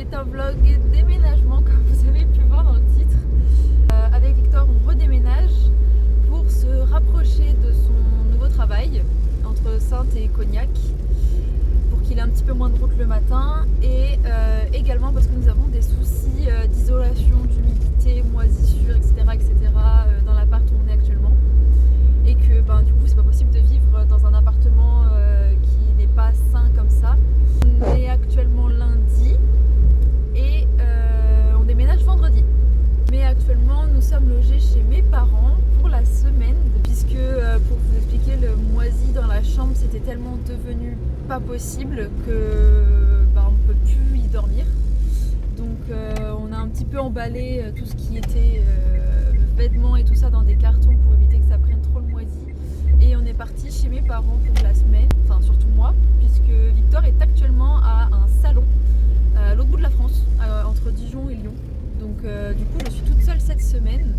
est un vlog déménagement comme vous avez pu voir dans le titre. Avec Victor on redéménage pour se rapprocher de son nouveau travail entre Saintes et Cognac pour qu'il ait un petit peu moins de route le matin et également parce que nous avons des soucis d'isolation, d'humidité, moisissure, etc. Dans l'appart où on est actuellement et que du coup c'est pas possible de vivre dans un appartement qui n'est pas sain comme ça. On est actuellement lundi et on déménage vendredi. Mais actuellement nous sommes logés chez mes parents pour la semaine puisque pour vous expliquer le moisi dans la chambre c'était tellement devenu pas possible que on ne peut plus y dormir. Donc on a un petit peu emballé tout ce qui était vêtements et tout ça dans des cartons pour éviter que ça prenne trop le moisi. Et on est parti chez mes parents pour la semaine, enfin surtout moi, puisque Victor est actuellement à un salon à l'autre bout de la France, entre Dijon et Lyon. Donc du coup je suis toute seule cette semaine.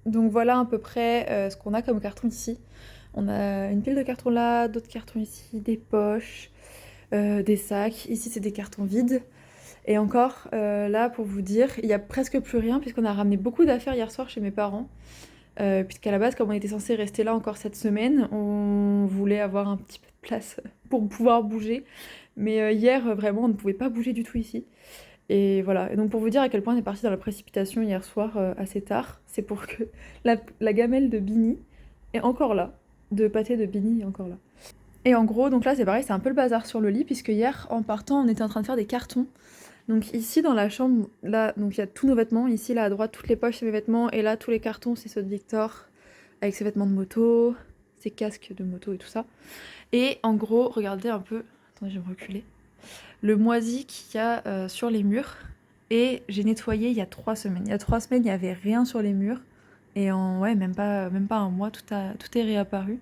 Donc voilà à peu près ce qu'on a comme carton ici. On a une pile de cartons là, d'autres cartons ici, des poches, des sacs. Ici c'est des cartons vides. Et encore là pour vous dire, il n'y a presque plus rien puisqu'on a ramené beaucoup d'affaires hier soir chez mes parents. Puisqu'à la base comme on était censé rester là encore cette semaine, on voulait avoir un petit peu de place pour pouvoir bouger. Mais hier vraiment on ne pouvait pas bouger du tout ici. Et voilà, et donc pour vous dire à quel point on est parti dans la précipitation hier soir assez tard, c'est pour que la gamelle de Bini est encore là, de pâté de Bini est encore là. Et en gros, donc là c'est pareil, c'est un peu le bazar sur le lit, puisque hier en partant on était en train de faire des cartons. Donc ici dans la chambre, là, donc il y a tous nos vêtements, ici là à droite toutes les poches c'est mes vêtements, et là tous les cartons c'est ceux de Victor, avec ses vêtements de moto, ses casques de moto et tout ça. Et en gros, regardez un peu, attendez je vais me reculer, le moisi qu'il y a sur les murs. Et j'ai nettoyé il y a 3 semaines. Il y a 3 semaines, il n'y avait rien sur les murs. Et en même pas un mois, tout est réapparu.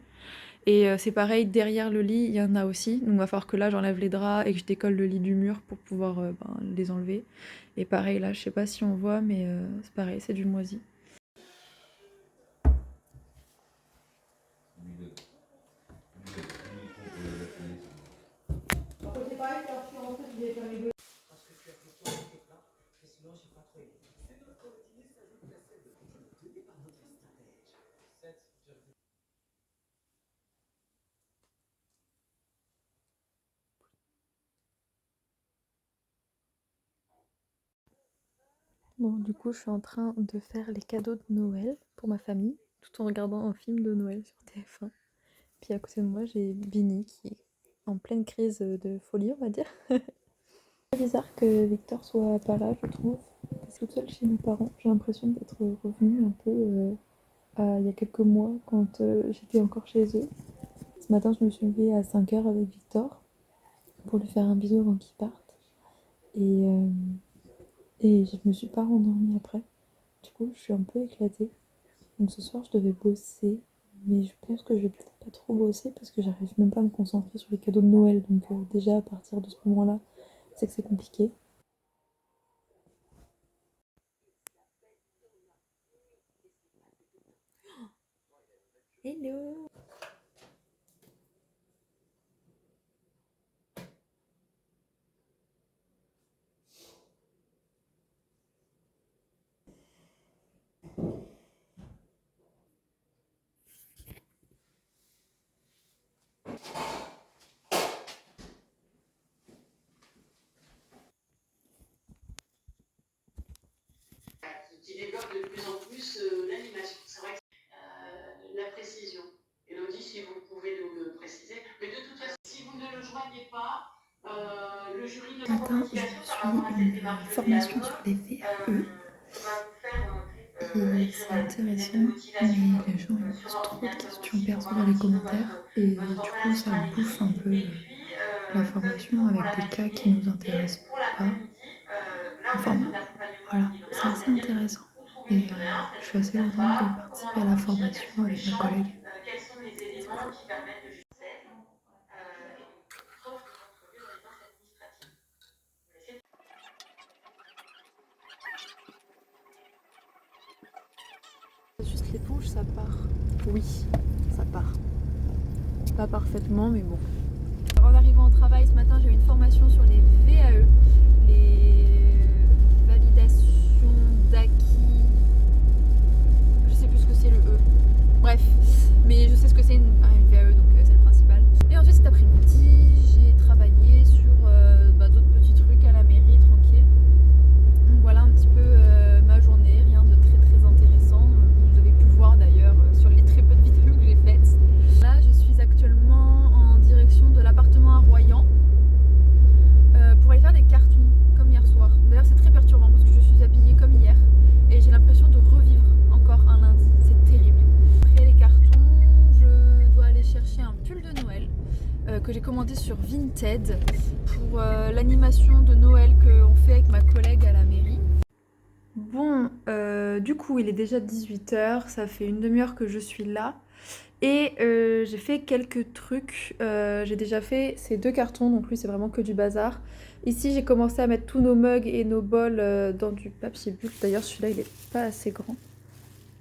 Et c'est pareil, derrière le lit, il y en a aussi. Donc il va falloir que là, j'enlève les draps et que je décolle le lit du mur pour pouvoir les enlever. Et pareil, là, je sais pas si on voit, mais c'est pareil, c'est du moisi. Bon, du coup, je suis en train de faire les cadeaux de Noël pour ma famille, tout en regardant un film de Noël sur TF1. Puis à côté de moi, j'ai Bini qui est en pleine crise de folie, on va dire. C'est bizarre que Victor soit pas là, je trouve. C'est toute seule chez mes parents. J'ai l'impression d'être revenue un peu il y a quelques mois quand j'étais encore chez eux. Ce matin, je me suis levée à 5h avec Victor pour lui faire un bisou avant qu'il parte. Et je me suis pas rendormie après. Du coup, je suis un peu éclatée. Donc ce soir, je devais bosser. Mais je pense que je vais peut-être pas trop bosser parce que j'arrive même pas à me concentrer sur les cadeaux de Noël. Donc déjà, à partir de ce moment-là, c'est que c'est compliqué. Hello! Qui développe de plus en plus l'animation. C'est vrai que la précision. Elodie, si vous pouvez nous le préciser. Mais de toute façon, si vous ne le joignez pas, le jury de Matin, je suis une formation sur les VRE et c'est intéressant, mais les gens ils posent trop de questions perso dans les commentaires et du coup ça bouffe un peu la formation avec des cas qui nous intéressent pas. Enfin bon, voilà, c'est assez intéressant et je suis assez contente de participer à la formation avec ma collègue. quels sont les éléments qui permettent de justifier preuve de votre lieu dans les dépenses administratives. avec l'éponge, ça part. Oui, ça part. Pas parfaitement, mais bon. En arrivant au travail ce matin, j'ai eu une formation sur les VAE, les validations d'acquis. Je sais plus ce que c'est le E. Bref, mais je sais ce que c'est une VAE, donc c'est le principal. Et ensuite cet après-midi, j'ai travaillé sur d'autres petits trucs à la mairie, tranquille. Donc voilà un petit peu ma journée, rien de très très intéressant. Vous avez pu le voir d'ailleurs sur les très peu de vidéos que j'ai faites. Là, je suis actuellement en direction de l'appartement à Royan pour aller faire des cartons comme hier soir. D'ailleurs, c'est très perturbant parce que je suis habillée comme hier et j'ai l'impression de revivre encore un lundi. C'est terrible. Après les cartons, je dois aller chercher un pull de Noël que j'ai commandé sur Vinted pour l'animation de Noël qu'on fait avec ma collègue à la mairie. Bon, du coup, il est déjà 18h, ça fait une demi-heure que je suis là. Et j'ai fait quelques trucs. J'ai déjà fait ces 2 cartons, donc lui c'est vraiment que du bazar. Ici j'ai commencé à mettre tous nos mugs et nos bols dans du papier bulle. D'ailleurs celui-là il est pas assez grand.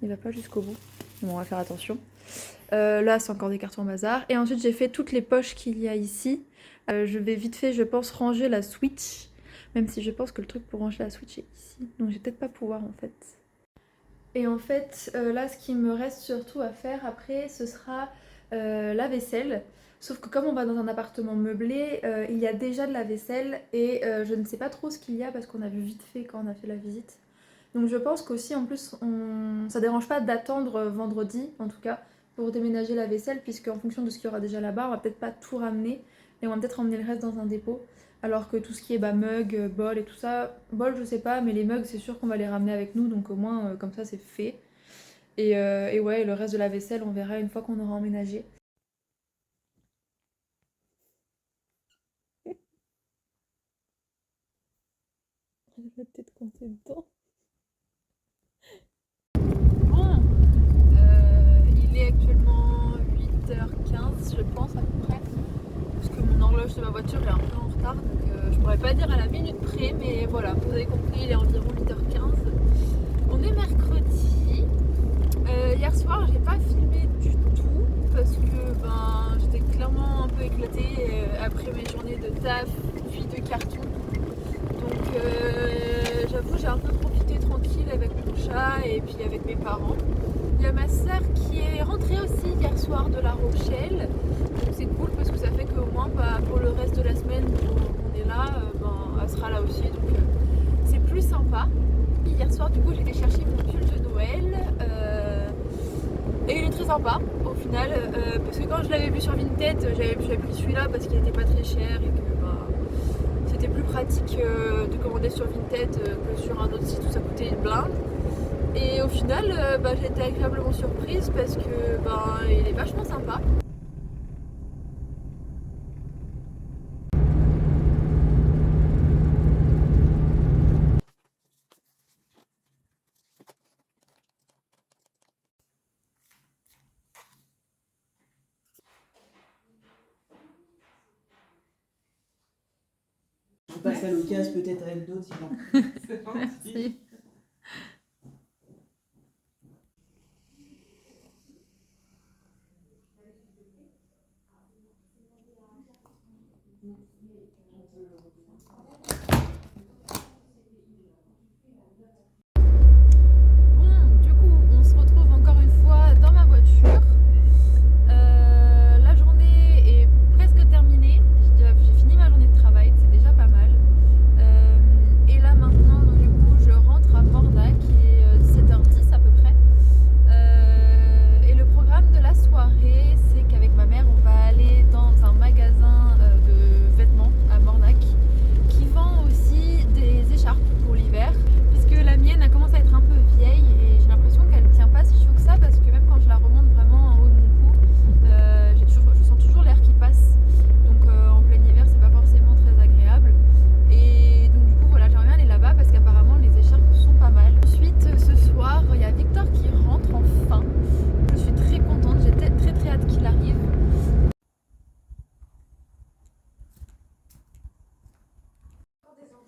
Il va pas jusqu'au bout. Bon, on va faire attention. Là c'est encore des cartons bazar. Et ensuite j'ai fait toutes les poches qu'il y a ici. Je vais vite fait, je pense, ranger la Switch. Même si je pense que le truc pour ranger la Switch est ici. Donc je vais peut-être pas pouvoir en fait. Et en fait, là, ce qui me reste surtout à faire après, ce sera la vaisselle. Sauf que comme on va dans un appartement meublé, il y a déjà de la vaisselle et je ne sais pas trop ce qu'il y a parce qu'on a vu vite fait quand on a fait la visite. Donc je pense qu'aussi, en plus, ça dérange pas d'attendre vendredi, en tout cas, pour déménager la vaisselle, puisque en fonction de ce qu'il y aura déjà là-bas, on va peut-être pas tout ramener et on va peut-être emmener le reste dans un dépôt. Alors que tout ce qui est mug, bol et tout ça, bol je sais pas, mais les mugs c'est sûr qu'on va les ramener avec nous, donc au moins comme ça c'est fait. Et ouais, le reste de la vaisselle on verra une fois qu'on aura emménagé. Je vais peut-être compter dedans. Bon, il est actuellement 8h15 je pense à peu près. Parce que mon horloge de ma voiture est un peu en retard, donc je pourrais pas dire à la minute près, mais voilà, vous avez compris, il est environ 8h15. On est mercredi. Hier soir, j'ai pas filmé du tout parce que j'étais clairement un peu éclatée après mes journées de taf puis de carton. Donc j'avoue, j'ai un peu profité tranquille avec mon chat et puis avec mes parents. Il y a ma soeur qui est rentrée aussi hier soir de La Rochelle. Donc c'est cool parce que ça fait qu'au moins pour le reste de la semaine où on est là, elle sera là aussi. Donc c'est plus sympa. Hier soir du coup j'ai été chercher mon pull de Noël et il est très sympa au final parce que quand je l'avais vu sur Vinted j'avais pris celui-là parce qu'il était pas très cher et que c'était plus pratique de commander sur Vinted que sur un autre site où ça coûtait une blinde. Et au final j'ai été agréablement surprise parce que il est vachement sympa. On passe à l'occasion peut-être avec d'autres sinon. C'est parti. Bon, du coup, on se retrouve encore une fois dans ma voiture. La journée est presque terminée. J'ai fini ma journée de travail, c'est déjà pas mal. Et là maintenant, donc, du coup, je rentre à Mordac, qui est 17h10 à peu près. Et le programme de la soirée, c'est qu'avec ma mère, on va aller dans un magasin de vêtements à Mordac qui vend aussi des écharpes pour l'hiver, puisque la mienne a commencé à être un peu vieille et j'ai l'impression qu'elle tient pas si chaud que ça, parce que même quand je la remonte vraiment en haut de mon cou, je sens toujours l'air qui passe. Donc en plein hiver, c'est pas forcément très agréable. Et donc du coup voilà, j'aimerais bien aller là-bas parce qu'apparemment les écharpes sont pas mal. Ensuite ce soir, il y a Victor qui rentre enfin. Je suis très contente, j'ai très très hâte qu'il arrive.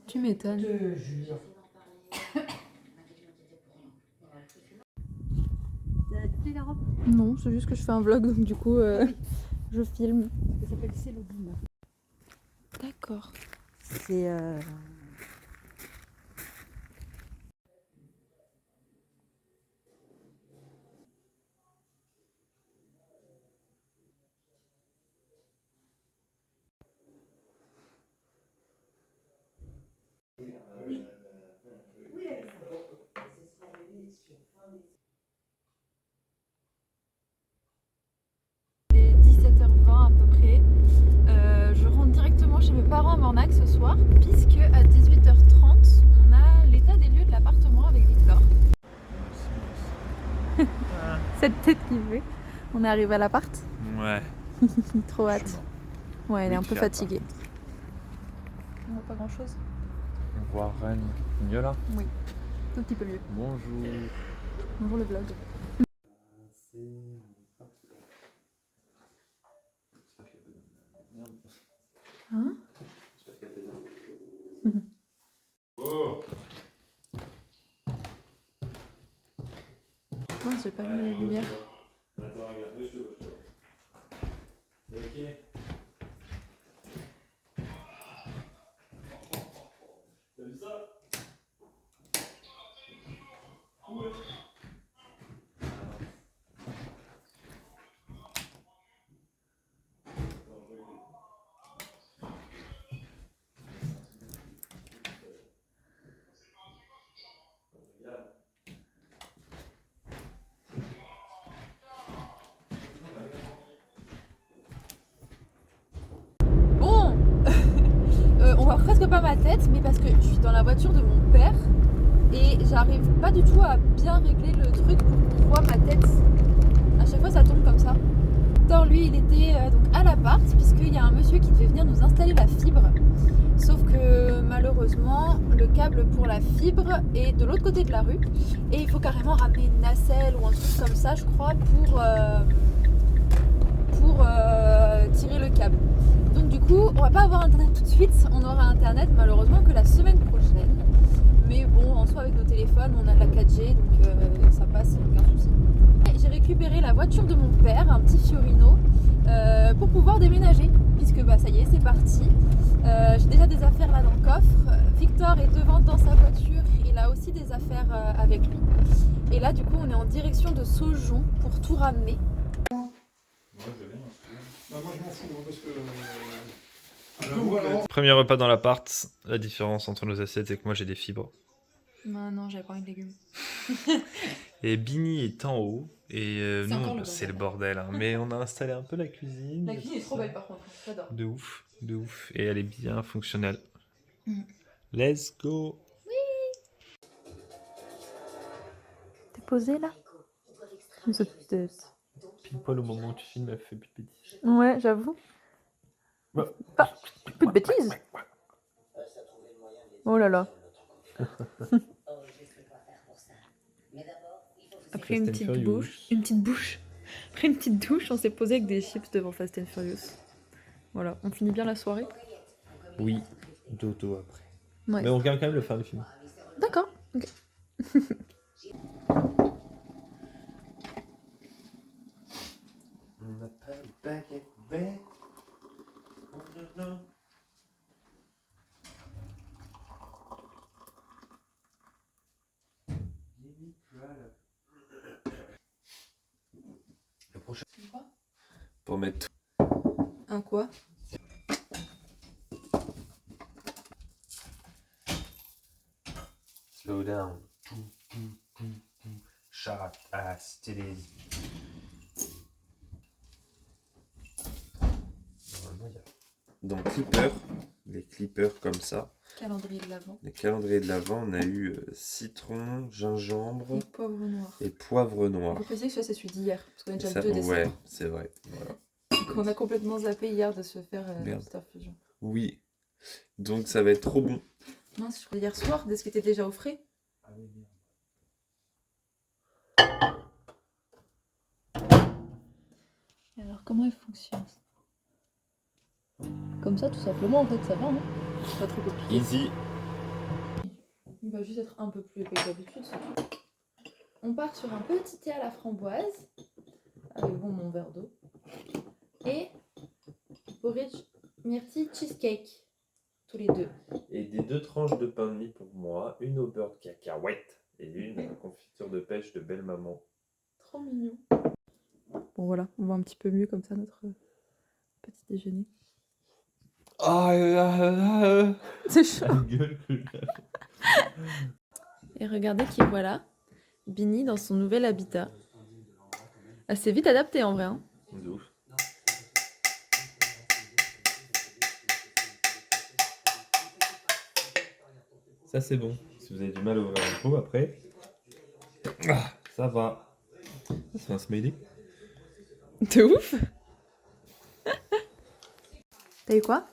Tu m'étonnes. Je jure. rempli la robe? Non, c'est juste que je fais un vlog, donc du coup, je filme. Ça s'appelle Célodine. D'accord. C'est Il est 17h20 à peu près. Je rentre directement chez mes parents à Mornac ce soir, puisque à 18h30, on a l'état des lieux de l'appartement avec Victor. Cette tête qu'il fait. On est arrivé à l'appart. Ouais. Trop hâte. Ouais, elle est un peu Vite fait, fatiguée. On voit pas grand chose. On voit Rennes. Mieux là? Oui, tout petit peu mieux. Bonjour. Bonjour le vlog. Hein? Oh. Non, j'ai pas mis la lumière. Attends, regarde, je te vois. Ok. T'as vu ça? Ouais. Bon, on voit presque pas ma tête, mais parce que je suis dans la voiture de mon père et j'arrive pas du tout à bien régler le truc pour qu'on voit ma tête. À chaque fois, ça tombe comme ça. Victor, lui, il était donc à l'appart, puisqu'il y a un monsieur qui devait venir nous installer la fibre. Sauf que malheureusement, le câble pour la fibre est de l'autre côté de la rue et il faut carrément ramener une nacelle ou un truc comme ça, je crois, pour tirer le câble. Donc du coup, on va pas avoir internet tout de suite, on aura internet malheureusement que la semaine prochaine. Mais bon, en soi avec nos téléphones, on a de la 4G, donc ça passe, aucun souci. J'ai récupéré la voiture de mon père, un petit Fiorino, pour pouvoir déménager, puisque bah ça y est, c'est parti. J'ai déjà des affaires là dans le coffre. Victor est devant dans sa voiture, il a aussi des affaires avec lui. Et là du coup, on est en direction de Saujon pour tout ramener. Moi je m'en fous parce que. Premier repas dans l'appart. La différence entre nos assiettes, c'est que moi j'ai des fibres. Non, j'avais pas envie de légumes. Et Bini est en haut. Et C'est encore nous, le c'est le bordel. bordel. Hein. Mais on a installé un peu la cuisine. La cuisine est trop belle par contre, j'adore. De ouf, de ouf. Et elle est bien fonctionnelle. Mm. Let's go. T'es posé là? Pile poil au moment où tu filmes, elle fait pipi. Ouais, j'avoue. Ouais. Pas plus de bêtises. Oh là là. Après une Fast and petite Furious. bouche. Après une petite douche, on s'est posé avec des chips devant Fast and Furious. Voilà, on finit bien la soirée. Oui, dodo après. Ouais. Mais on regarde quand même le fin du film. D'accord. Ok. On n'a pas de baguette verte. Oh non, non. Le prochain. Quoi? Pour mettre tout. Un quoi? Slow down. Shot ass titties. Donc clippers, les clippers comme ça. Calendrier de l'Avent. Les calendriers de l'Avent, on a eu citron, gingembre Et poivre noir. et poivre noir. Vous précisez que ça c'est celui d'hier, parce qu'on est déjà Ça, le 2 décembre. ouais, c'est vrai. Voilà. Donc on a complètement zappé hier de se faire Merde. cette infusion. Oui. Donc ça va être trop bon. Non, je crois hier soir, dès ce qui était déjà au frais. Ah oui, merde. Et alors comment il fonctionne? Comme ça tout simplement en fait ça va, hein. C'est pas trop compliqué. Easy. Il va juste être un peu plus épais que d'habitude, c'est tout. on part sur un petit thé à la framboise, avec mon verre d'eau, et porridge myrtille cheesecake, tous les deux. Et des 2 tranches de pain de mie pour moi, une au beurre de cacahuète et une confiture de pêche de belle maman. Trop mignon. Bon voilà, on voit un petit peu mieux comme ça notre petit déjeuner. C'est chaud. Et regardez qui voilà, Bini dans son nouvel habitat. Elle s'est vite adaptée en vrai. Hein. De ouf. Ça c'est bon. Si vous avez du mal à ouvrir le pot après, ça va. C'est un smiley. De ouf. T'as eu quoi?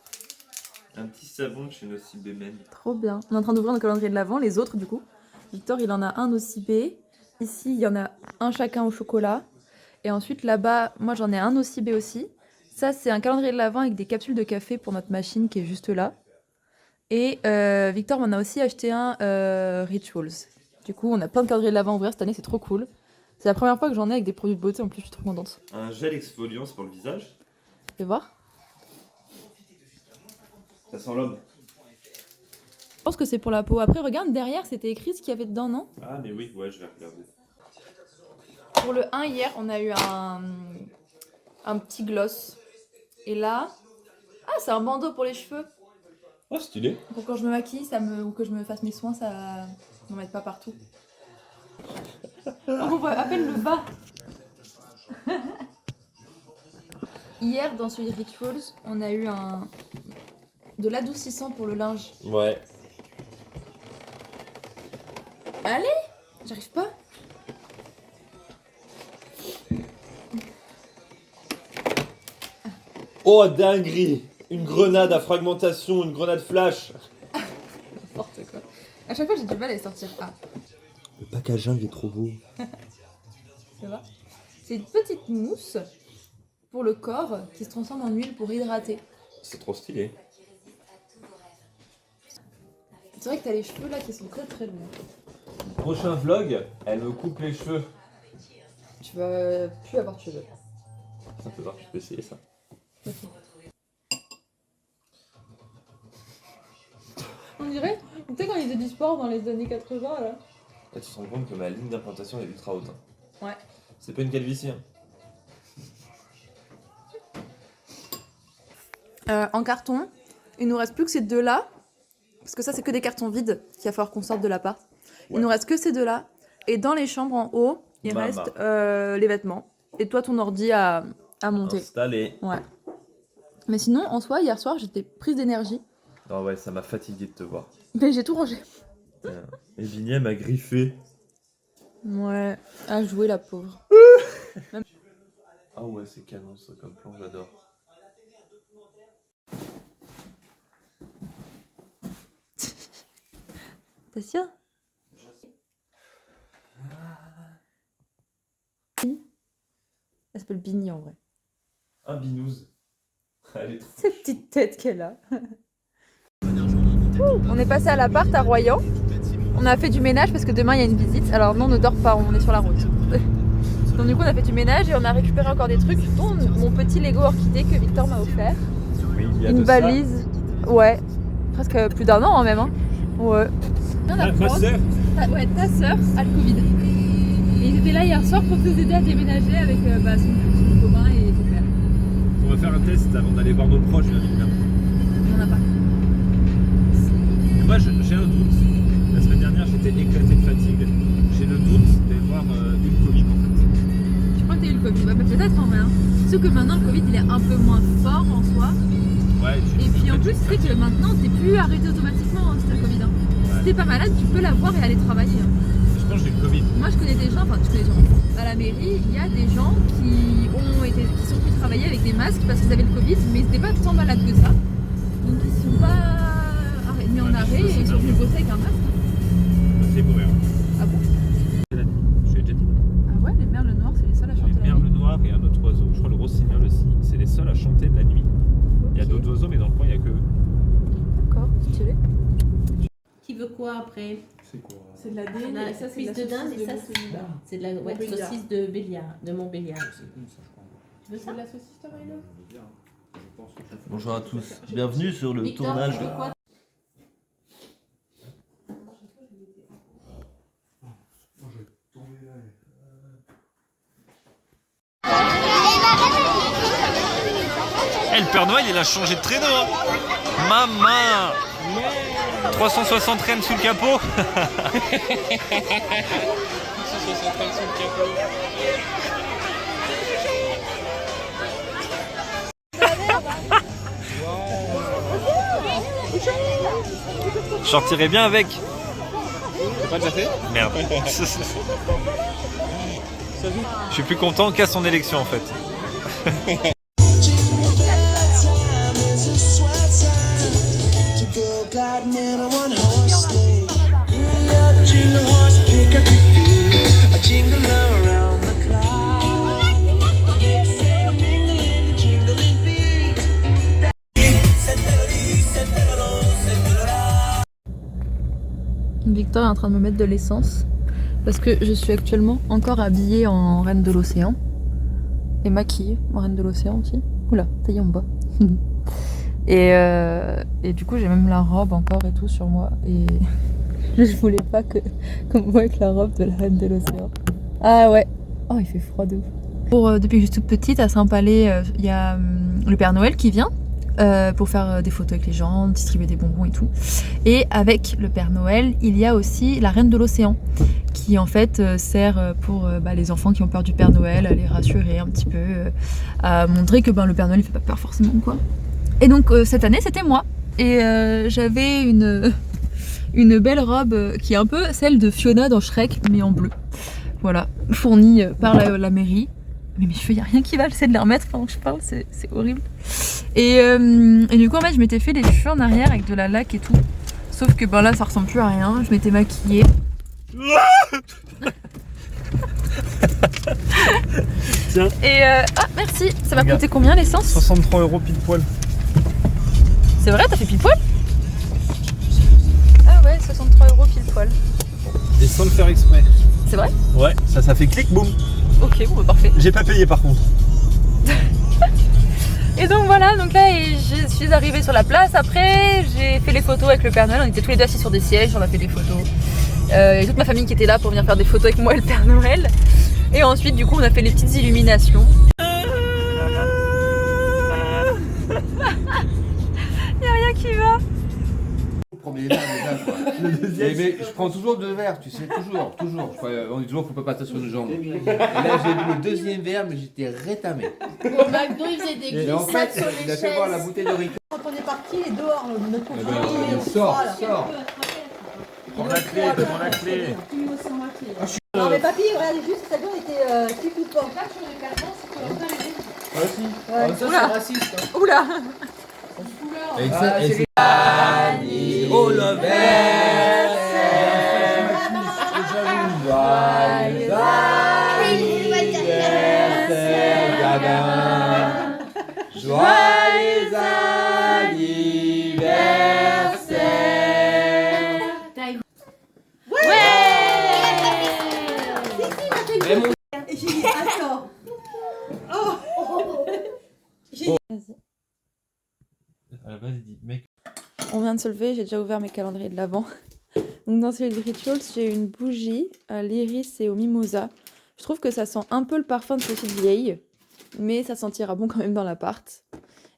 Un petit savon de chez Nocibé Men. Trop bien. On est en train d'ouvrir le calendrier de l'Avent, les autres du coup. Victor il en a un au cibé. Ici il y en a un chacun au chocolat. Et ensuite là-bas, moi j'en ai un au cibé aussi. Ça c'est un calendrier de l'Avent avec des capsules de café pour notre machine qui est juste là. Et Victor m'en a aussi acheté un Rituals. Du coup on a plein de calendriers de l'Avent à ouvrir cette année, c'est trop cool. C'est la première fois que j'en ai avec des produits de beauté, en plus je suis trop contente. Un gel exfoliant, c'est pour le visage. Tu veux voir? Ça sent l'homme. Je pense que c'est pour la peau. Après regarde derrière, c'était écrit ce qu'il y avait dedans, non? Ah mais oui, ouais, je vais regarder. Pour le 1 hier, on a eu un petit gloss. Et là, ah c'est un bandeau pour les cheveux. Oh stylé. Pour quand je me maquille, ou que je me fasse mes soins, ça n'en mette pas partout. On voit à peine le bas. Hier, dans celui de Rituals, on a eu de l'adoucissant pour le linge. Ouais. Allez, j'arrive pas. Oh dinguerie. Une grenade à fragmentation, une grenade flash. N'importe quoi. À chaque fois, j'ai du mal à les sortir. Ah, Le packaging est trop beau. ça va. C'est une petite mousse pour le corps qui se transforme en huile pour hydrater. C'est trop stylé. C'est vrai que t'as les cheveux là qui sont très très longs. Prochain vlog, elle me coupe les cheveux. Tu vas plus avoir de cheveux. Ça peut voir, je peux essayer ça. On dirait, tu sais quand ils faisaient du sport dans les années 80 là. Là, tu te rends compte que ma ligne d'implantation est ultra haute. Hein. Ouais. C'est pas une calvitie. Hein. En carton, il nous reste plus que ces deux là. Parce que ça c'est que des cartons vides qu'il va falloir qu'on sorte de l'appart. Il nous reste que ces deux là. Et dans les chambres en haut, il Mama. reste les vêtements. Et toi ton ordi à monter. Installé. Ouais. Mais sinon, en soi, hier soir, j'étais prise d'énergie. Non ouais, ça m'a fatigué de te voir. Mais j'ai tout rangé. Et Vignet m'a griffé. Ouais, à jouer la pauvre. Ah ouais, c'est canon ça comme plan, j'adore. T'es sûr? Elle s'appelle Bini en vrai. Un binouze. Elle est trop... Cette petite tête qu'elle a. On est passé à l'appart à Royan. On a fait du ménage parce que demain il y a une visite. Alors non, on ne dort pas, on est sur la route. Donc du coup on a fait du ménage et on a récupéré encore des trucs, dont mon petit Lego orchidée que Victor m'a offert. Oui, il y a Une de ça. valise. Ouais, presque plus d'un an hein, même. Hein. Ouais. Ma sœur. Ouais, ta sœur a le Covid. Et ils étaient là hier soir pour nous aider à déménager avec son copain et ton père. On va faire un test avant d'aller voir nos proches, bien évidemment. On n'en a pas. Et moi, j'ai un doute. La semaine dernière, j'étais éclaté de fatigue. J'ai le doute d'avoir eu le Covid en fait. Je crois que t'as eu le Covid. Bah, peut-être en vrai. Hein. Sauf que maintenant le Covid il est un peu moins fort en soi. Ouais, Et puis en plus, tu sais que maintenant t'es plus arrêté automatiquement hein, si t'as le Covid. Hein. Ouais. Si t'es pas malade, tu peux l'avoir et aller travailler. Hein. Je pense que j'ai le Covid. Moi je connais des gens, enfin tu connais des gens. À la mairie, il y a des gens qui sont pu travailler avec des masques parce qu'ils avaient le Covid, mais ils n'étaient pas tant malades que ça. Donc ils sont pas mis en arrêt et ils sont venus bosser avec un masque. C'est mourir. Ah bon? Je l'ai déjà dit. Ah ouais, les merles noires, c'est les seuls à chanter Les la nuit. merles noirs et un autre oiseau. Je crois le rossignol aussi. C'est les seuls à chanter de la nuit. Il y a d'autres oiseaux, mais dans le coin, il n'y a que eux. D'accord, stylé. Qui veut quoi après? C'est quoi? C'est de la dinde La et ça, c'est de cuisse la de dinde saucisse et de ça, Montpellier. c'est de la Montbéliard. saucisse de Béliard, de Montbéliard. C'est une, ça, je crois. Tu veux C'est ça? de la saucisse, toi, Maïla? Je veux bien. Je pense que ça fait- Bonjour à tous, bienvenue sur le Victor, tournage. tu veux quoi? Eh, le Père Noël, il a changé de traîneau. Hein. Maman 360 rennes sous le capot. 360 rennes sous le capot. Je sortirais bien avec. T'as pas déjà fait? Merde. Je suis plus content qu'à son élection en fait. Victor est en train de me mettre de l'essence parce que je suis actuellement encore habillée en reine de l'océan et maquillée en reine de l'océan aussi. Oula, ça y est, on voit. Et du coup, j'ai même la robe encore et tout sur moi et je voulais pas qu'on me voie avec la robe de la reine de l'océan. Ah ouais, oh il fait froid de ouf. Depuis que je suis toute petite à Saint-Palais, il y a le Père Noël qui vient. Pour faire des photos avec les gens, distribuer des bonbons et tout. Et avec le Père Noël, il y a aussi la Reine de l'Océan, qui en fait sert pour les enfants qui ont peur du Père Noël, à les rassurer un petit peu, à montrer que le Père Noël il fait pas peur forcément quoi. Et donc cette année c'était moi, et j'avais une belle robe qui est un peu celle de Fiona dans Shrek, mais en bleu. Voilà, fournie par la mairie. Mais mes cheveux, il n'y a rien qui va, j'essaie de les remettre pendant que je parle, c'est horrible. Et du coup, en fait, je m'étais fait les cheveux en arrière avec de la laque et tout. Sauf que là, ça ressemble plus à rien. Je m'étais maquillée. Tiens. Et ah, merci. Ça m'a coûté combien l'essence? 63 € pile poil. C'est vrai, t'as fait pile poil? Ah ouais, 63 € pile poil. Et sans le faire exprès. C'est vrai? Ouais, ça fait clic boum. Ok, bon, parfait. J'ai pas payé par contre. Et donc voilà, donc là je suis arrivée sur la place. Après j'ai fait les photos avec le Père Noël, on était tous les deux assis sur des sièges, on a fait des photos. Il y a toute ma famille qui était là pour venir faire des photos avec moi et le Père Noël. Et ensuite du coup on a fait les petites illuminations. Il y a rien qui va. Premier verre déjà quoi. Le deuxième. Mais je prends toujours 2 verres, tu sais, toujours. On dit toujours faut pas passer sur une jambe. Et là j'ai bu le deuxième verre mais j'étais rétamé. Au McDo, ils faisaient des Et en glissades fait, sur il les a fait voir la chaises. bouteille de Ricard. Quand on est parti, il est dehors, notre Eh confinement. ben, sors. Prends la clé, prends la clé. Non mais papy, regardez juste, cette année on était qui coupe pas. Ah si. Ah, ça c'est raciste. Hein. Oula. Et ça, et c'est... Oh le verre. Joyeux anniversaire. Et j'ai dit, attends. À la base il dit mec. On vient de se lever, j'ai déjà ouvert mes calendriers de l'Avent. Donc dans ces rituals, j'ai une bougie à l'iris et au mimosa. Je trouve que ça sent un peu le parfum de petite vieille, mais ça sentira bon quand même dans l'appart.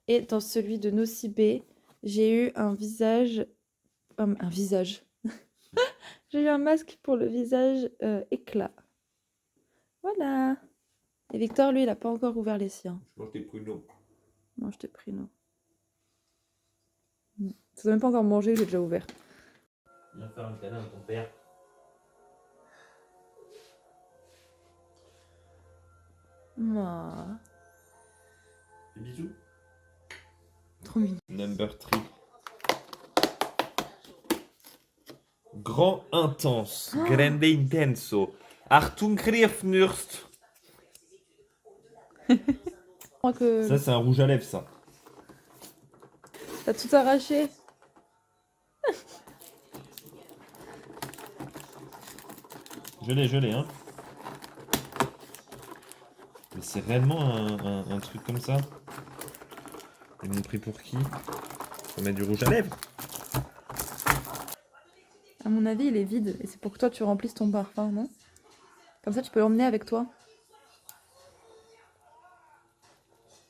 Et dans celui de Nocibé, j'ai eu un visage... un visage. J'ai eu un masque pour le visage éclat. Voilà. Et Victor, lui, il n'a pas encore ouvert les siens. Je mange tes pruneaux. Non, je t'ai pris, non. Ça n'a même pas encore mangé, j'ai déjà ouvert. Viens faire un câlin à ton père. Ah, Des bisous. trop mignon. Number 3. Grand intense. Grande intenso. Achtung Griefnurst. Je crois que Ça, c'est un rouge à lèvres, ça. t'as tout arraché. Je l'ai, hein. Mais c'est réellement un truc comme ça. Ils m'ont pris pour qui? Faut mettre du rouge à lèvres. À mon avis, il est vide. Et c'est pour que toi, tu remplisses ton parfum, non? Comme ça, tu peux l'emmener avec toi.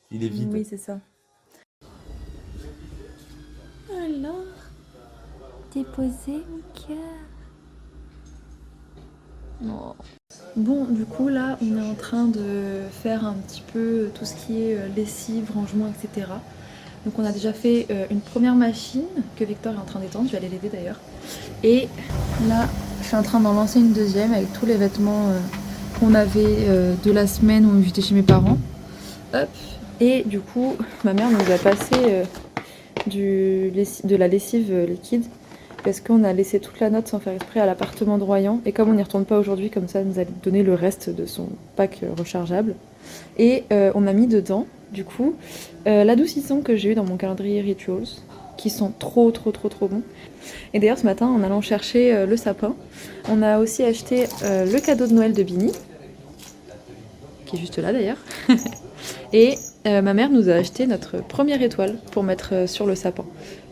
Il est vide. Oui, c'est ça. Alors, déposer mon cœur. Oh. Bon, du coup, là, on est en train de faire un petit peu tout ce qui est lessive, rangement, etc. Donc on a déjà fait une première machine que Victor est en train d'étendre, je vais aller l'aider d'ailleurs. Et là, je suis en train d'en lancer une deuxième avec tous les vêtements qu'on avait de la semaine où j'étais chez mes parents. Hop. Et du coup, ma mère nous a passé de la lessive liquide parce qu'on a laissé toute la note sans faire exprès à l'appartement de Royan. Et comme on n'y retourne pas aujourd'hui, comme ça, elle nous a donné le reste de son pack rechargeable. Et on a mis dedans, du coup, l'adoucissant que j'ai eu dans mon calendrier Rituals, qui sont trop bons. Et d'ailleurs, ce matin, en allant chercher le sapin, on a aussi acheté le cadeau de Noël de Bini, qui est juste là d'ailleurs. Et ma mère nous a acheté notre première étoile pour mettre sur le sapin.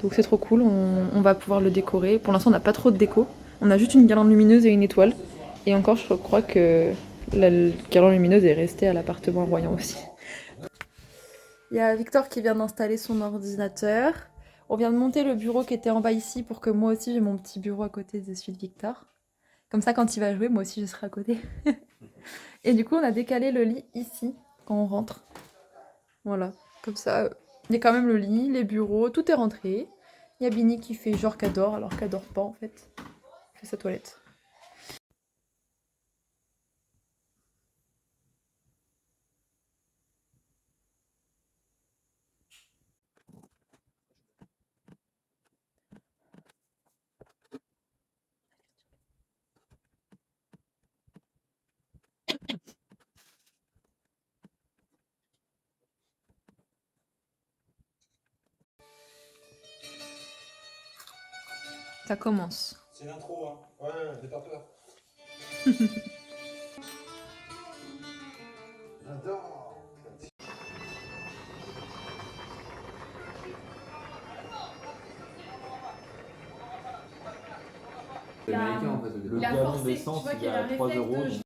Donc c'est trop cool, on va pouvoir le décorer. Pour l'instant, on n'a pas trop de déco. On a juste une guirlande lumineuse et une étoile. Et encore, je crois que la guirlande lumineuse est restée à l'appartement Royan aussi. Il y a Victor qui vient d'installer son ordinateur. On vient de monter le bureau qui était en bas ici pour que moi aussi j'ai mon petit bureau à côté de celui de Victor. Comme ça, quand il va jouer, moi aussi je serai à côté. Et du coup, on a décalé le lit ici quand on rentre. Voilà, comme ça, il y a quand même le lit, les bureaux, tout est rentré. Il y a Bini qui fait genre qu'elle dort alors qu'elle dort pas en fait. Elle fait sa toilette. Ça commence. C'est l'intro, hein. Ouais, j'ai pas peur. J'adore. Américain en fait. Le gallon d'essence, il est à 3 €.